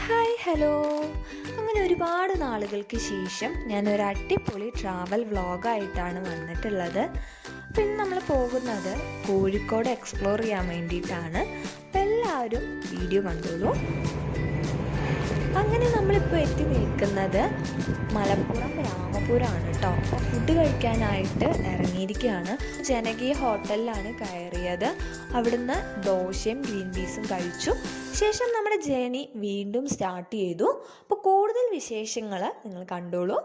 Hi hello, അങ്ങനെ ഒരുപാട് നാളുകൾക്ക് ശേഷം ഞാനൊരു അടിപൊളി ട്രാവൽ വ്ളോഗായിട്ടാണ് വന്നിട്ടുള്ളത്. പിന്നെ നമ്മൾ പോകുന്നത് കോഴിക്കോട് എക്സ്പ്ലോർ ചെയ്യാൻ വേണ്ടിയിട്ടാണ്. അപ്പം എല്ലാവരും വീഡിയോ കണ്ടോളൂ. അങ്ങനെ നമ്മളിപ്പോൾ എത്തി നിൽക്കുന്നത് മലപ്പുറം രാമപുരമാണ് കേട്ടോ. അപ്പോൾ ഫുഡ് കഴിക്കാനായിട്ട് ഇറങ്ങിയിരിക്കുകയാണ്. ജനകീയ ഹോട്ടലിലാണ് കയറിയത്. അവിടുന്ന് ദോശയും ഗ്രീൻ പീസും കഴിച്ചു. ശേഷം നമ്മുടെ ജേണി വീണ്ടും സ്റ്റാർട്ട് ചെയ്തു. അപ്പോൾ കൂടുതൽ വിശേഷങ്ങൾ നിങ്ങൾ കണ്ടോളൂ.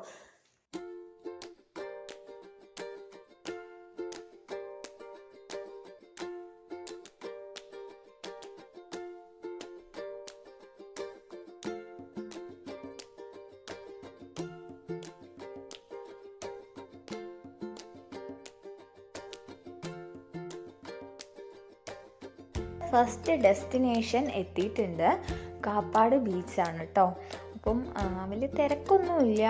ഫസ്റ്റ് ഡെസ്റ്റിനേഷൻ എത്തിയിട്ടുണ്ട്. കാപ്പാട് ബീച്ചാണ് കേട്ടോ. അപ്പം വലിയ തിരക്കൊന്നുമില്ല.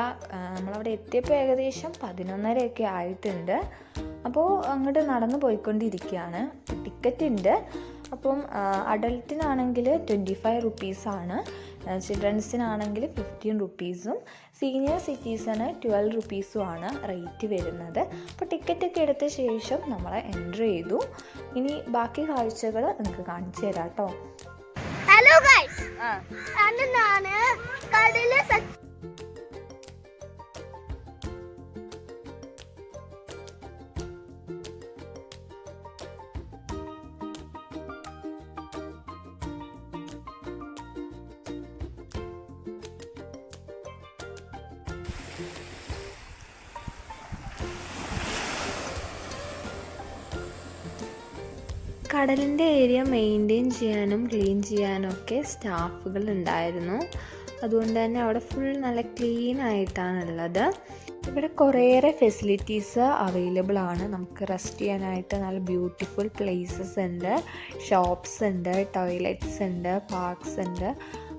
നമ്മളവിടെ എത്തിയപ്പോൾ ഏകദേശം 11:30 ആയിട്ടുണ്ട്. അപ്പോൾ അങ്ങോട്ട് നടന്നു പോയിക്കൊണ്ടിരിക്കുകയാണ്. ടിക്കറ്റ് ഉണ്ട്. അപ്പം അഡൾട്ടിനാണെങ്കിൽ 25 റുപ്പീസാണ്, ചിൽഡ്രൻസിനാണെങ്കിൽ 15 റുപ്പീസും, സീനിയർ സിറ്റിസന് 12 റുപ്പീസുമാണ് റേറ്റ് വരുന്നത്. അപ്പോൾ ടിക്കറ്റൊക്കെ എടുത്ത ശേഷം നമ്മളെ എൻ്റർ ചെയ്തു. ഇനി ബാക്കി കാഴ്ചകൾ നിങ്ങൾക്ക് കാണിച്ചു തരാം കേട്ടോ. ഹലോ ഗൈസ്, ഞാനാണ് കടലിലെ കടലിൻ്റെ ഏരിയ മെയിൻറ്റെയിൻ ചെയ്യാനും ക്ലീൻ ചെയ്യാനും ഒക്കെ സ്റ്റാഫുകൾ ഉണ്ടായിരുന്നു. അതുകൊണ്ട് തന്നെ അവിടെ ഫുൾ നല്ല ക്ലീൻ ആയിട്ടാണുള്ളത്. ഇവിടെ കുറേയേറെ ഫെസിലിറ്റീസ് അവൈലബിൾ ആണ്. നമുക്ക് റെസ്റ്റ് ചെയ്യാനായിട്ട് നല്ല ബ്യൂട്ടിഫുൾ പ്ലേസസ് ഉണ്ട്, ഷോപ്സ് ഉണ്ട്, ടോയ്ലറ്റ്സ് ഉണ്ട്, പാർക്സ് ഉണ്ട്.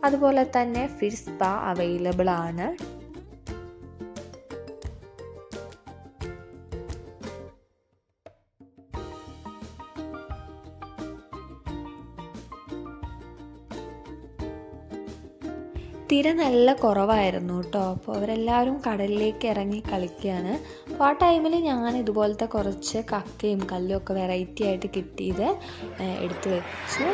അതുപോലെ തന്നെ ഫിഷ് സ്പാ അവൈലബിൾ ആണ്. തിര നല്ല കുറവായിരുന്നു കേട്ടോ. അപ്പോൾ അവരെല്ലാവരും കടലിലേക്ക് ഇറങ്ങി കളിക്കുകയാണ്. അപ്പോൾ ആ ടൈമിൽ ഞാൻ ഇതുപോലത്തെ കുറച്ച് കക്കയും കല്ലും ഒക്കെ വെറൈറ്റി ആയിട്ട് കിട്ടിയത് എടുത്തു വെച്ചു.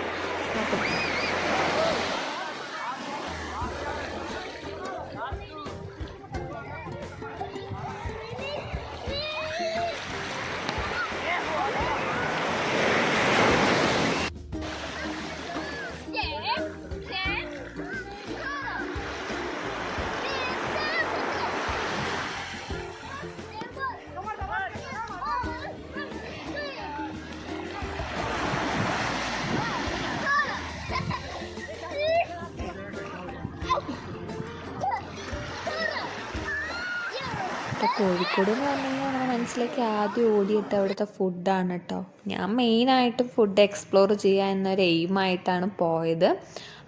ഇപ്പോൾ കോഴിക്കോട് എന്ന് പറഞ്ഞു കഴിഞ്ഞാൽ നമ്മുടെ മനസ്സിലേക്ക് ആദ്യം ഓടിയിട്ട് അവിടുത്തെ ഫുഡാണ് കേട്ടോ. ഞാൻ മെയിനായിട്ടും ഫുഡ് എക്സ്പ്ലോർ ചെയ്യുക എന്നൊരു എയിമായിട്ടാണ് പോയത്.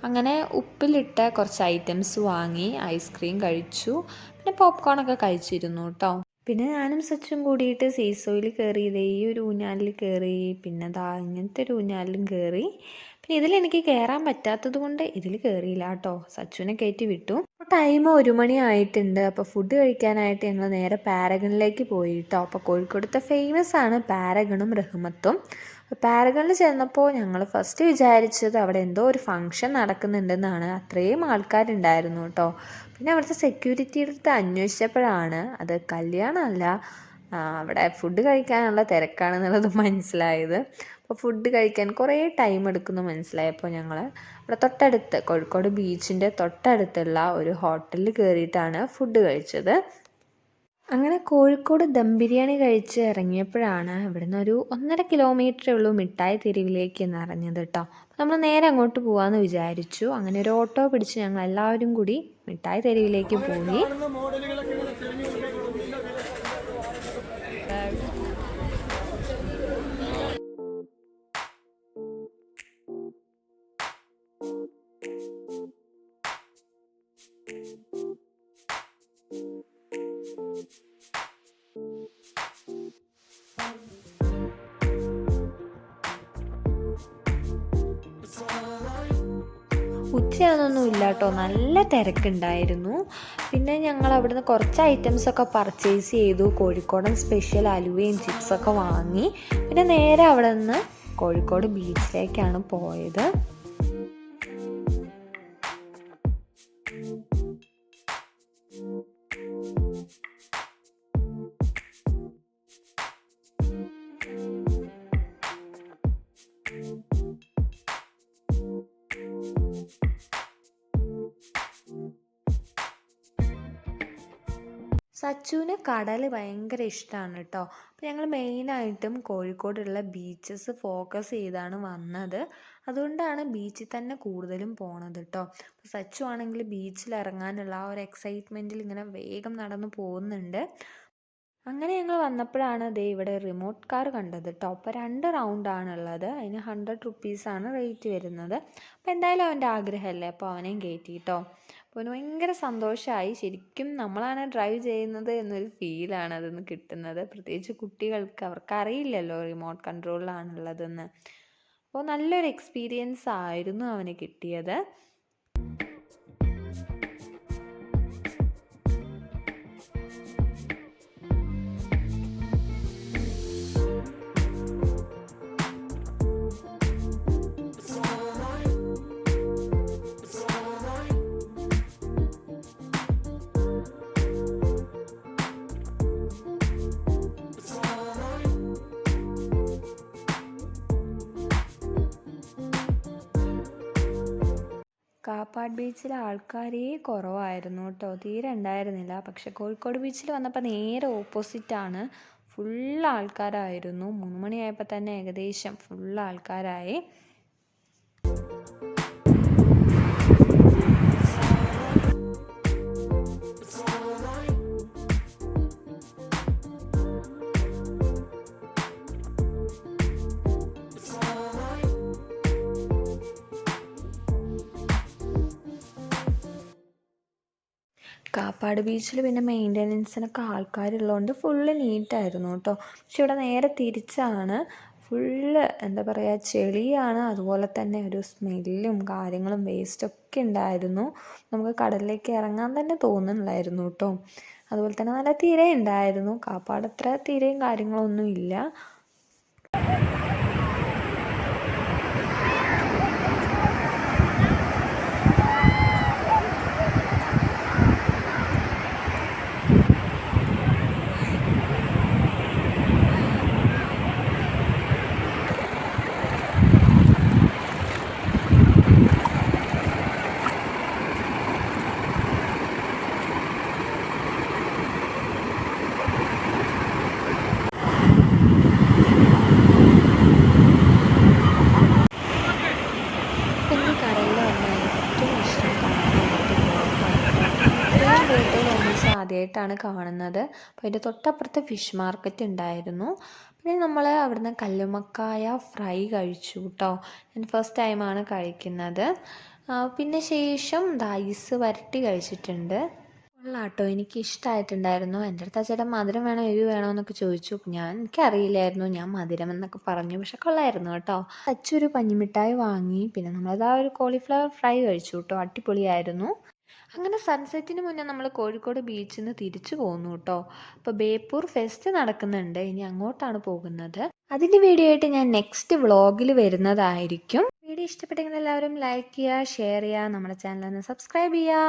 അങ്ങനെ ഉപ്പിലിട്ട കുറച്ച് ഐറ്റംസ് വാങ്ങി, ഐസ്ക്രീം കഴിച്ചു, പിന്നെ പോപ്കോണൊക്കെ കഴിച്ചിരുന്നു കേട്ടോ. പിന്നെ ഞാനും സച്ചും കൂടിയിട്ട് സീസോയിൽ കയറി, ഈ ഒരു ഊഞ്ഞാലിൽ കയറി, പിന്നെ ഇങ്ങനത്തെ ഒരു ഊഞ്ഞാലിലും കയറി. പിന്നെ ഇതിലെനിക്ക് കയറാൻ പറ്റാത്തത് കൊണ്ട് ഇതിൽ കയറിയില്ല കേട്ടോ, സച്ചുവിനെ കയറ്റി വിട്ടു. അപ്പോൾ ടൈം 1 മണി ആയിട്ടുണ്ട്. അപ്പോൾ ഫുഡ് കഴിക്കാനായിട്ട് ഞങ്ങൾ നേരെ പാരഗണിലേക്ക് പോയി കേട്ടോ. അപ്പോൾ കോഴിക്കോടത്തെ ഫേമസ് ആണ് പാരഗണും റഹ്മത്തും. അപ്പോൾ പാരഗണിൽ ചെന്നപ്പോൾ ഞങ്ങൾ ഫസ്റ്റ് വിചാരിച്ചത് അവിടെ എന്തോ ഒരു ഫംഗ്ഷൻ നടക്കുന്നുണ്ടെന്നാണ്. അത്രയും ആൾക്കാരുണ്ടായിരുന്നു കേട്ടോ. പിന്നെ അവിടുത്തെ സെക്യൂരിറ്റിയുടെ അടുത്ത് അന്വേഷിച്ചപ്പോഴാണ് അത് കല്യാണമല്ല, അവിടെ ഫുഡ് കഴിക്കാനുള്ള തിരക്കാണെന്നുള്ളത് മനസ്സിലായത്. അപ്പോൾ ഫുഡ് കഴിക്കാൻ കുറേ ടൈം എടുക്കുന്നു മനസ്സിലായപ്പോൾ ഞങ്ങൾ അവിടെ തൊട്ടടുത്ത് കോഴിക്കോട് ബീച്ചിൻ്റെ തൊട്ടടുത്തുള്ള ഒരു ഹോട്ടലിൽ കയറിയിട്ടാണ് ഫുഡ് കഴിച്ചത്. അങ്ങനെ കോഴിക്കോട് ദം ബിരിയാണി കഴിച്ച് ഇറങ്ങിയപ്പോഴാണ് ഇവിടുന്ന് ഒരു 1.5 കിലോമീറ്ററേ ഉള്ളൂ മിഠായി തെരുവിലേക്ക് എന്നറിഞ്ഞത് കേട്ടോ. നമ്മൾ നേരെ അങ്ങോട്ട് പോകാമെന്ന് വിചാരിച്ചു. അങ്ങനെ ഒരു ഓട്ടോ പിടിച്ച് ഞങ്ങൾ എല്ലാവരും കൂടി മിഠായി തെരുവിലേക്ക് പോയി. ചെയ്യാനൊന്നും ഇല്ല കേട്ടോ, നല്ല തിരക്കുണ്ടായിരുന്നു. പിന്നെ ഞങ്ങൾ അവിടുന്ന് കുറച്ച് ഐറ്റംസൊക്കെ പർച്ചേസ് ചെയ്തു. കോഴിക്കോടൻ സ്പെഷ്യൽ അലുവയും ചിപ്സൊക്കെ വാങ്ങി. പിന്നെ നേരെ അവിടെ നിന്ന് കോഴിക്കോട് ബീച്ചിലേക്കാണ് പോയത്. സച്ചുവിന് കടൽ ഭയങ്കര ഇഷ്ടമാണ് കേട്ടോ. അപ്പോൾ ഞങ്ങൾ മെയിനായിട്ടും കോഴിക്കോടുള്ള ബീച്ചസ് ഫോക്കസ് ചെയ്താണ് വന്നത്. അതുകൊണ്ടാണ് ബീച്ചിൽ തന്നെ കൂടുതലും പോണത് കേട്ടോ. അപ്പോൾ സച്ചു ആണെങ്കിൽ ബീച്ചിൽ ഇറങ്ങാനുള്ള ആ ഒരു എക്സൈറ്റ്മെൻറ്റിൽ ഇങ്ങനെ വേഗം നടന്നു പോകുന്നുണ്ട്. അങ്ങനെ ഞങ്ങൾ വന്നപ്പോഴാണ് ദേ ഇവിടെ റിമോട്ട് കാർ കണ്ടത് കേട്ടോ. അപ്പോൾ 2 റൗണ്ടാണുള്ളത്, അതിന് 100 റുപ്പീസാണ് റേറ്റ് വരുന്നത്. അപ്പോൾ എന്തായാലും അവൻ്റെ ആഗ്രഹമല്ലേ, അപ്പോൾ അവനെയും കയറ്റി കേട്ടോ. അപ്പോൾ അവന് ഭയങ്കര സന്തോഷമായി. ശരിക്കും നമ്മളാണ് ഡ്രൈവ് ചെയ്യുന്നത് എന്നൊരു ഫീലാണ് അതിന്ന് കിട്ടുന്നത്. പ്രത്യേകിച്ച് കുട്ടികൾക്ക്, അവർക്കറിയില്ലല്ലോ റിമോട്ട് കൺട്രോളിലാണുള്ളതെന്ന്. അപ്പോൾ നല്ലൊരു എക്സ്പീരിയൻസ് ആയിരുന്നു അവന് കിട്ടിയത്. കാപ്പാട് ബീച്ചിൽ ആൾക്കാരേ കുറവായിരുന്നു കേട്ടോ, തീരെ ഉണ്ടായിരുന്നില്ല. പക്ഷെ കോഴിക്കോട് ബീച്ചിൽ വന്നപ്പോൾ നേരെ ഓപ്പോസിറ്റാണ്, ഫുൾ ആൾക്കാരായിരുന്നു. 3 മണിയായപ്പോൾ തന്നെ ഏകദേശം ഫുൾ ആൾക്കാരായി. കാപ്പാട് ബീച്ചിൽ പിന്നെ മെയിൻ്റെനൻസിനൊക്കെ ആൾക്കാരുള്ളതുകൊണ്ട് ഫുള്ള് നീറ്റായിരുന്നു കേട്ടോ. പക്ഷെ ഇവിടെ നേരെ തിരിച്ചാണ്, ഫുള്ള് എന്താ പറയുക ചെളിയാണ്, അതുപോലെ തന്നെ ഒരു സ്മെല്ലും കാര്യങ്ങളും വേസ്റ്റൊക്കെ ഉണ്ടായിരുന്നു. നമുക്ക് കടലിലേക്ക് ഇറങ്ങാൻ തന്നെ തോന്നുന്നില്ലായിരുന്നു കേട്ടോ. അതുപോലെ തന്നെ നല്ല തിര ഉണ്ടായിരുന്നു. കാപ്പാട് അത്ര തിരയും കാര്യങ്ങളൊന്നും ഇല്ല. ആദ്യമായിട്ടാണ് കാണുന്നത്. അപ്പോൾ അതിൻ്റെ തൊട്ടപ്പുറത്ത് ഫിഷ് മാർക്കറ്റ് ഉണ്ടായിരുന്നു. പിന്നെ നമ്മൾ അവിടുന്ന് കല്ലുമ്മക്കായ ഫ്രൈ കഴിച്ചു കേട്ടോ. ഞാൻ ഫസ്റ്റ് ടൈമാണ് കഴിക്കുന്നത്. പിന്നെ ശേഷം ഐസ് വരട്ടി കഴിച്ചിട്ടുണ്ട്. കൊള്ളാട്ടോ, എനിക്ക് ഇഷ്ടമായിട്ടുണ്ടായിരുന്നു. എൻ്റെ അടുത്ത് ആ ചേട്ടൻ മധുരം വേണോ എരിവ് വേണോ എന്നൊക്കെ ചോദിച്ചു. എനിക്കറിയില്ലായിരുന്നു, ഞാൻ മധുരം എന്നൊക്കെ പറഞ്ഞു. പക്ഷെ കൊള്ളായിരുന്നു കേട്ടോ. അച്ചൊരു പഞ്ഞിമിഠായി വാങ്ങി. പിന്നെ നമ്മളത് ആ ഒരു കോളിഫ്ലവർ ഫ്രൈ കഴിച്ചു കേട്ടോ, അടിപൊളിയായിരുന്നു. അങ്ങനെ സൺസെറ്റിന് മുന്നേ നമ്മൾ കോഴിക്കോട് ബീച്ചിൽ നിന്ന് തിരിച്ചു പോന്നു കേട്ടോ. അപ്പോൾ ബേപ്പൂർ ഫെസ്റ്റ് നടക്കുന്നുണ്ട്, ഇനി അങ്ങോട്ടാണ് പോകുന്നത്. അതിൻ്റെ വീഡിയോ ആയിട്ട് ഞാൻ നെക്സ്റ്റ് വ്ളോഗിൽ വരുന്നതായിരിക്കും. വീഡിയോ ഇഷ്ടപ്പെട്ടെങ്കിൽ എല്ലാവരും ലൈക്ക് ചെയ്യുക, ഷെയർ ചെയ്യുക, നമ്മുടെ ചാനൽ ഒന്ന് സബ്സ്ക്രൈബ് ചെയ്യുക.